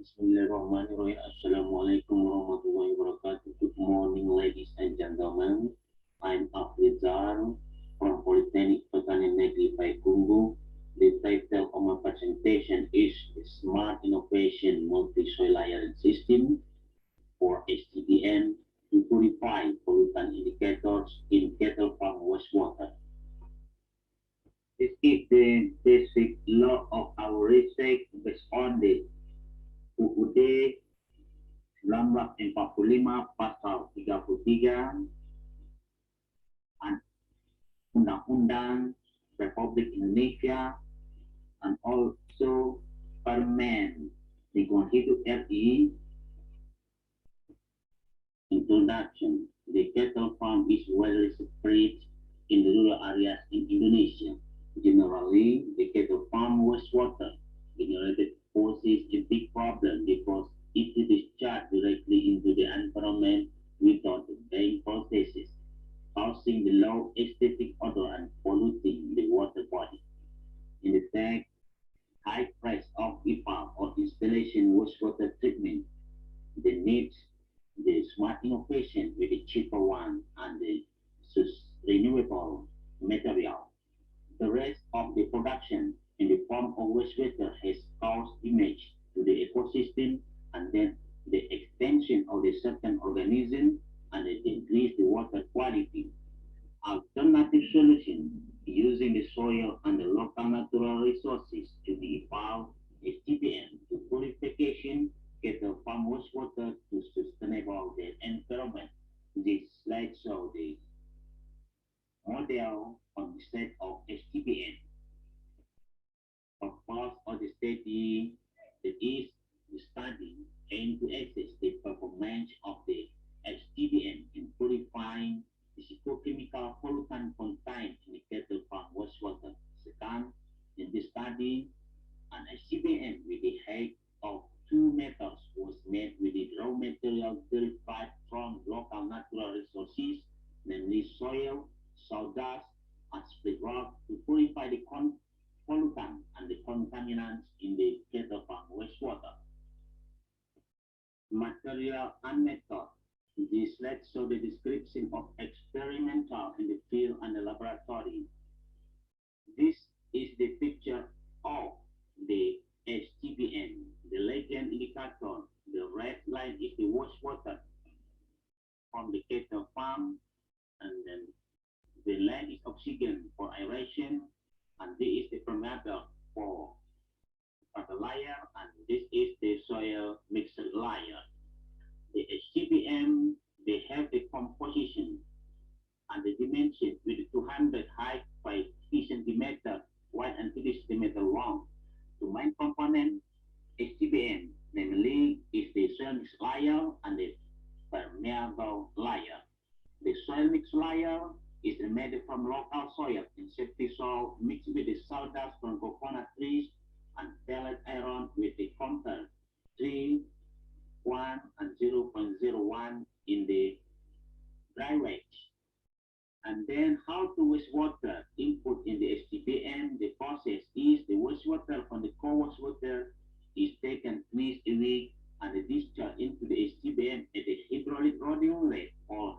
Bismillahirrahmanirrahim. Assalamualaikum warahmatullahi wabarakatuh. Good morning, ladies and gentlemen. I'm Aflizar from Politeknik Pertanian Negeri Payakumbuh. The title of my presentation is Smart Innovation Multi-Soil Layering System for STBM to purify pollutant indicators in cattle farm wastewater. This is the basic law of our research based on the UUD 1945 pasal 33 dan Undang-Undang Republik Indonesia and also Permen Lingkungan Hidup RI. Introduction. The cattle farm is widely spread in the rural areas in Indonesia. Generally, the cattle farm wastewater generated poses a big problem because it is discharged directly into the environment without the weighing processes, causing the low aesthetic odor and polluting the water body. In effect, high price of EPA or installation wastewater treatment, the needs the smart innovation with the cheaper one and the renewable material. The rest of the production in the form of wastewater has caused damage to the ecosystem, and then the extension of the certain organism and it increase the water quality. Alternative solution using the soil and the local natural resources to be found STBM to purification cattle farm wastewater to sustainable the environment. This slide shows the model on the set of STBM. Purpose of the study that is the study aim to assess the performance of the STBM in purifying the physicochemical pollutant contained in the cattle farm wastewater. Second, in this study, an STBM with the help of two methods was made with the raw material derived from local natural resources, namely soil, sawdust, and split rock to purify the pollutant and the contaminants in the cattle farm wastewater. Material and method. This slide shows the description of experimental in the field and the laboratory. This is the picture of the STBM. The legend indicator, the red line is the wastewater from the cattle farm, and then the line is oxygen for aeration, and this is the permeable for fertilizer, and this is the soil mixer layer. The STBM, they have the composition and the dimension with 200 height by 3 cm wide and 3 cm long. The main component STBM, namely, is the soil mix layer and the permeable layer. The soil mix layer is made from local soil, insectic soil mixed with the sawdust from coconut trees and pellet iron with the content 3, 1, and 0.01 in the dry wedge. And then how to wastewater input in the STBM. The process is the wastewater from the core wastewater is taken twice a week and discharged into the STBM at the hydraulic loading rate or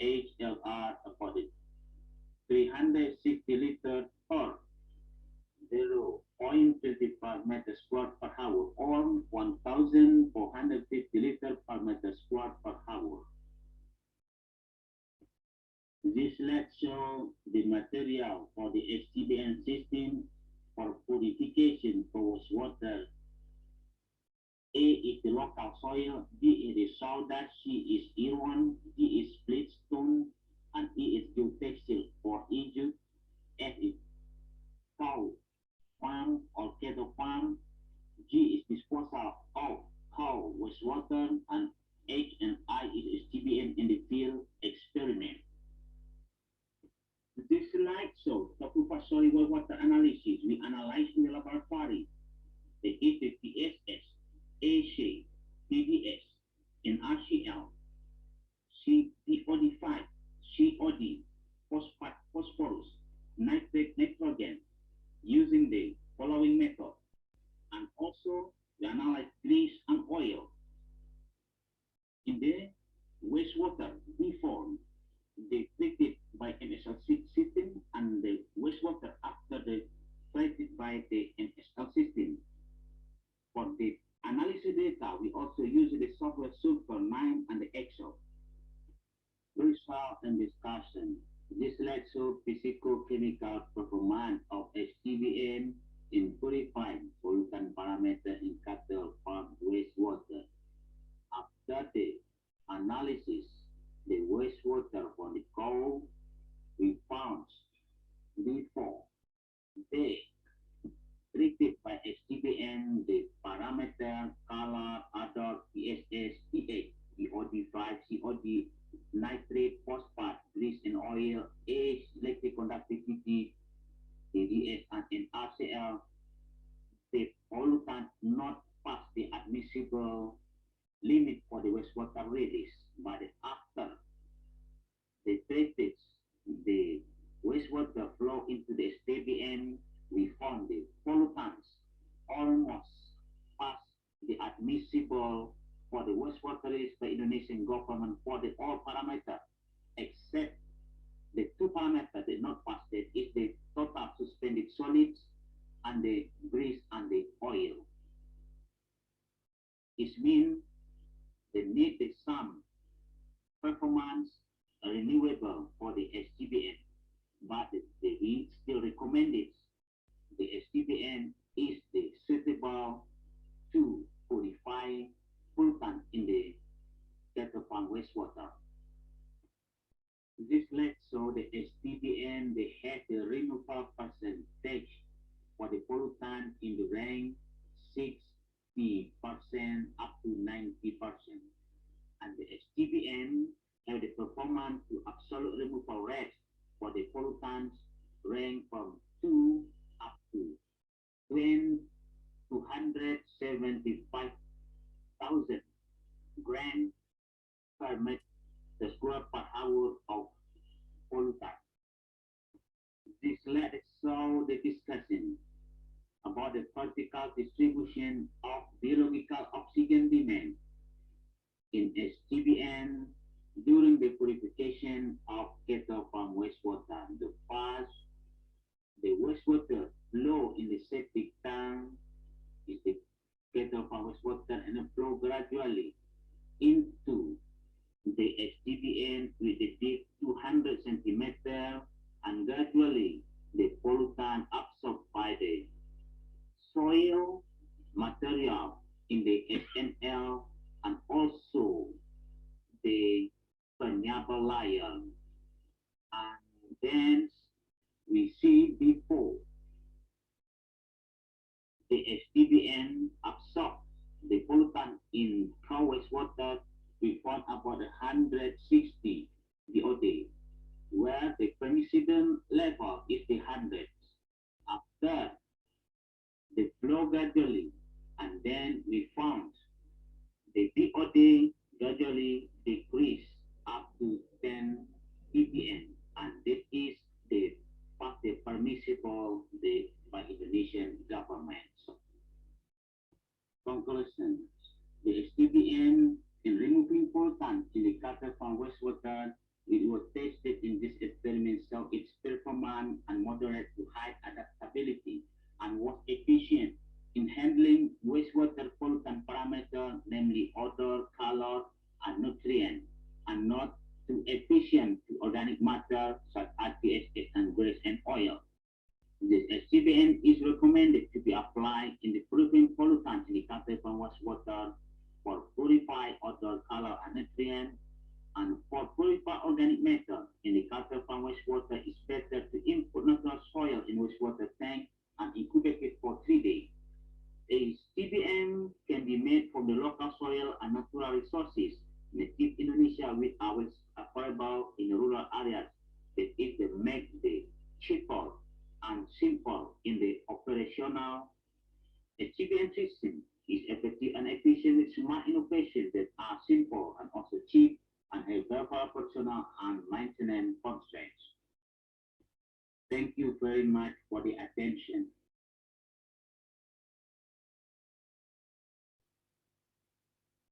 HLR about 360 liters per 0.25 meters squared per hour or 1,450 liters per meter squared per hour. This slide shows the material for the STBM system for purification for wastewater. A is the local soil, B is the sawdust, C is iron, D is split stone, and E is geotextile for Egypt, F is cow farm or cattle farm, G is disposal of cow wastewater, and H and I is STBM in the field experiment. This slide shows the soluble water analysis. We analyze in the laboratory the PSS, AC, PDS, NaCl, CPOD5, COD, phosphorus, nitrate, nitrogen, using the following method. And also, we analyze grease and after the created by the NSL system. For the analysis data, we also use the software Sulfur 9 and the Excel. Result and discussion. This led to physicochemical performance of STBM in purifying pollutant parameter in cattle farm wastewater. After the analysis, the wastewater from the coal, we found before they treated by STBM the parameter, color, odor, PSS, pH, Ph.D5, COD, nitrate, phosphate, grease and oil, age, electric conductivity, ADS and RCL, the pollutant not past the admissible limit for the wastewater release, but after they treated the wastewater flow into the STBM, we found the pollutants almost past the admissible for the wastewater release by Indonesian government for the all parameters, except the two parameters did not pass. That is the total suspended solids and the grease and the oil. It means they need the some performance renewable for the STBM, but we still recommend it. The STBM is the suitable to purify pollutant in the cattle farm wastewater. This led so the STBM they had the removal percentage for the pollutant in the range 60% up to 90%, and the STBM have the performance to absolute removal rate for the pollutants range from 2 up to 275,000 grams per meter square per hour of pollutant. This led so the discussion about the vertical distribution of biological oxygen demand in STBM during the purification of cattle farm wastewater. The first, the wastewater flow in the septic tank is the cattle farm wastewater and flow gradually into the STBM with the depth 200 centimeters, and gradually the pollutant absorbed by the soil material in the SNL and also the permeable layer. And then we see before the STBM absorbed the pollutant in cow wastewater, we found about 160 DOD, where the permissible level is the 100. After the flow gradually, and then we found the DOD gradually decrease up to 10 ppm, and this is the permissible by Indonesian government. Conclusion: the STBM in removing pollutants in the cattle farm wastewater, it was tested in this experiment, so its performance and moderate to high adaptability and was efficient in handling wastewater pollutant parameters, namely odor, color, and nutrient, and not too efficient to organic matter such as PSS and grease and oil. This STBM is recommended to be applied in the purifying pollutants in the cattle farm wastewater for purify odor, color, and nutrient, and for purify organic matter in the cattle farm wastewater. It's better to input natural soil in wastewater tank and incubate it for 3 days. A STBM can be made from the local soil and natural resources native Indonesia with our affordable in rural areas. That is the make the cheaper and simple in the operational. A STBM system is effective and efficient with smart innovations that are simple and also cheap and have very operational and maintenance constraints. Thank you very much for the attention.